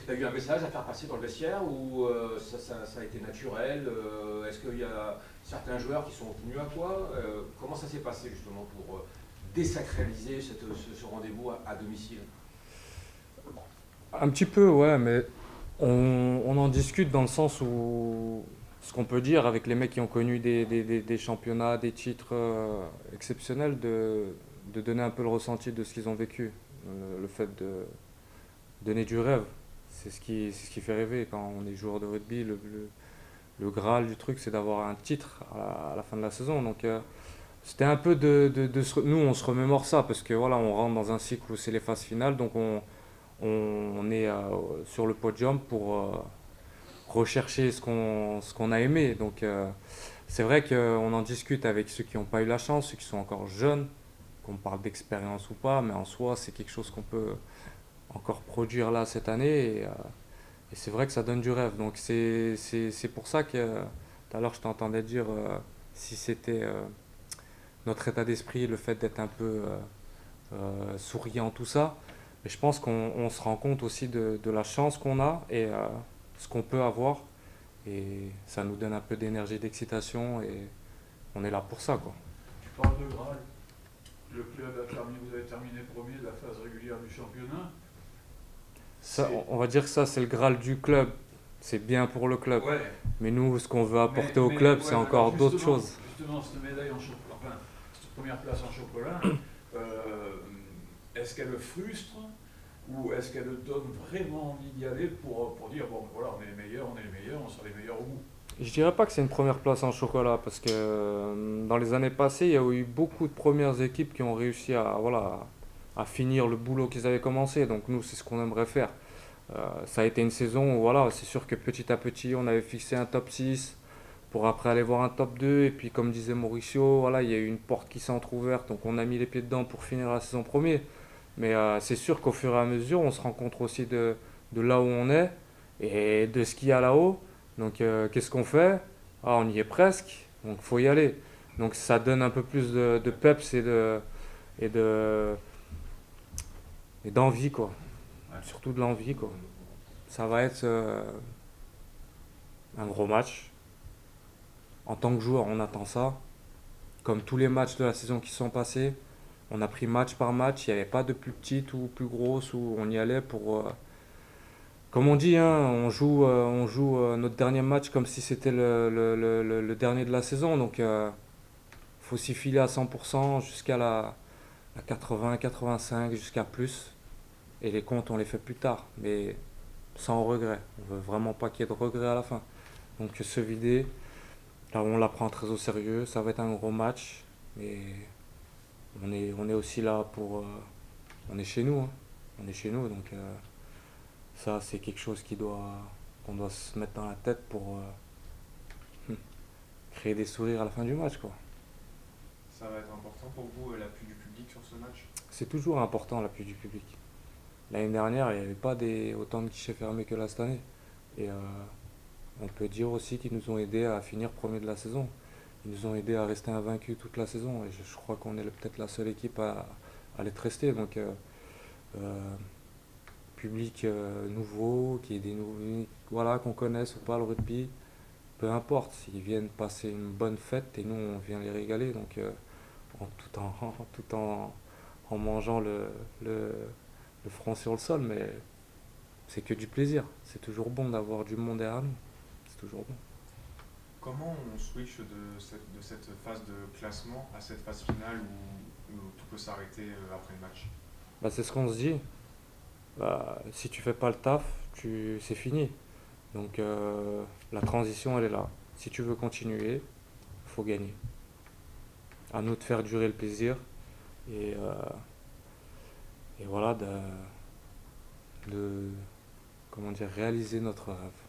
Tu as eu un message à faire passer dans le vestiaire ou ça a été naturel? Est-ce qu'il y a certains joueurs qui sont venus à toi? Comment ça s'est passé justement pour désacraliser ce rendez-vous à domicile? Un petit peu, ouais, mais on en discute dans le sens où ce qu'on peut dire avec les mecs qui ont connu des championnats, des titres exceptionnels, de donner un peu le ressenti de ce qu'ils ont vécu. Le fait de donner du rêve, c'est ce qui fait rêver quand on est joueur de rugby. Le Graal du truc, c'est d'avoir un titre à la fin de la saison. Donc, c'était un peu nous, on se remémore ça parce que voilà, on rentre dans un cycle où c'est les phases finales, donc on est sur le podium pour rechercher ce qu'on a aimé. Donc, c'est vrai qu'on en discute avec ceux qui n'ont pas eu la chance, ceux qui sont encore jeunes, qu'on parle d'expérience ou pas, mais en soi, c'est quelque chose qu'on peut encore produire là cette année. Et c'est vrai que ça donne du rêve. Donc, c'est pour ça que tout à l'heure, je t'entendais dire si c'était notre état d'esprit, le fait d'être un peu souriant, tout ça. Mais je pense qu'on se rend compte aussi de la chance qu'on a et ce qu'on peut avoir. Et ça nous donne un peu d'énergie, d'excitation et on est là pour ça, quoi. Tu parles de Graal. Le club a terminé, vous avez terminé premier de la phase régulière du championnat. Ça, C'est. on va dire que ça, c'est le Graal du club. C'est bien pour le club. Ouais, Mais nous, ce qu'on veut apporter au club, c'est ouais, alors encore d'autres choses. justement, cette médaille en chocolat, enfin, cette première place en chocolat, euh, est-ce qu'elle le frustre ou est-ce qu'elle le donne vraiment envie d'y aller pour dire, bon, voilà, on est les meilleurs, on sera les meilleurs au bout. Je dirais pas que c'est une première place en chocolat parce que dans les années passées, il y a eu beaucoup de premières équipes qui ont réussi à, voilà, à finir le boulot qu'ils avaient commencé. Donc nous, c'est ce qu'on aimerait faire. Ça a été une saison où voilà, c'est sûr que petit à petit, on avait fixé un top 6 pour après aller voir un top 2. Et puis comme disait Mauricio, voilà, il y a eu une porte qui s'est entrouverte, donc on a mis les pieds dedans pour finir la saison premier. Mais c'est sûr qu'au fur et à mesure, on se rend compte aussi de là où on est et de ce qu'il y a là-haut. Donc qu'est-ce qu'on fait? Ah, on y est presque, donc il faut y aller. Donc ça donne un peu plus de peps et de et d'envie, quoi. Ouais. Surtout de l'envie, quoi. Ça va être un gros match. En tant que joueur, on attend ça. Comme tous les matchs de la saison qui sont passés, on a pris match par match. Il n'y avait pas de plus petite ou plus grosse où on y allait pour. Comme on dit, hein, on joue notre dernier match comme si c'était le dernier de la saison. Donc, faut s'y filer à 100% jusqu'à la 80, 85, jusqu'à plus. Et les comptes, on les fait plus tard. Mais sans regret. On veut vraiment pas qu'il y ait de regret à la fin. Donc, se vider, là, on la prend très au sérieux. Ça va être un gros match. Mais on est aussi là pour. On est chez nous, hein. On est chez nous. Donc, ça, c'est quelque chose qu'on doit se mettre dans la tête pour créer des sourires à la fin du match, quoi. Ça va être important pour vous, l'appui du public sur ce match? C'est toujours important l'appui du public. L'année dernière, il n'y avait pas autant de guichets fermés que là cette année. Et on peut dire aussi qu'ils nous ont aidés à finir premier de la saison. Ils nous ont aidés à rester invaincus toute la saison. Et je crois qu'on est peut-être la seule équipe à l'être resté. Donc, euh, public nouveau, qui est des nouveaux, voilà, qu'on connaisse ou pas le rugby, peu importe. Ils viennent passer une bonne fête et nous, on vient les régaler. Donc, tout tout en mangeant le, le front sur le sol. Mais c'est que du plaisir. C'est toujours bon d'avoir du monde derrière nous. C'est toujours bon. Comment on switch de cette phase de classement à cette phase finale où tout peut s'arrêter après le match? Bah, c'est ce qu'on se dit. Bah, si tu fais pas le taf, c'est fini. Donc la transition, elle est là. Si tu veux continuer, il faut gagner. À nous de faire durer le plaisir et, et voilà, de comment dire, réaliser notre rêve.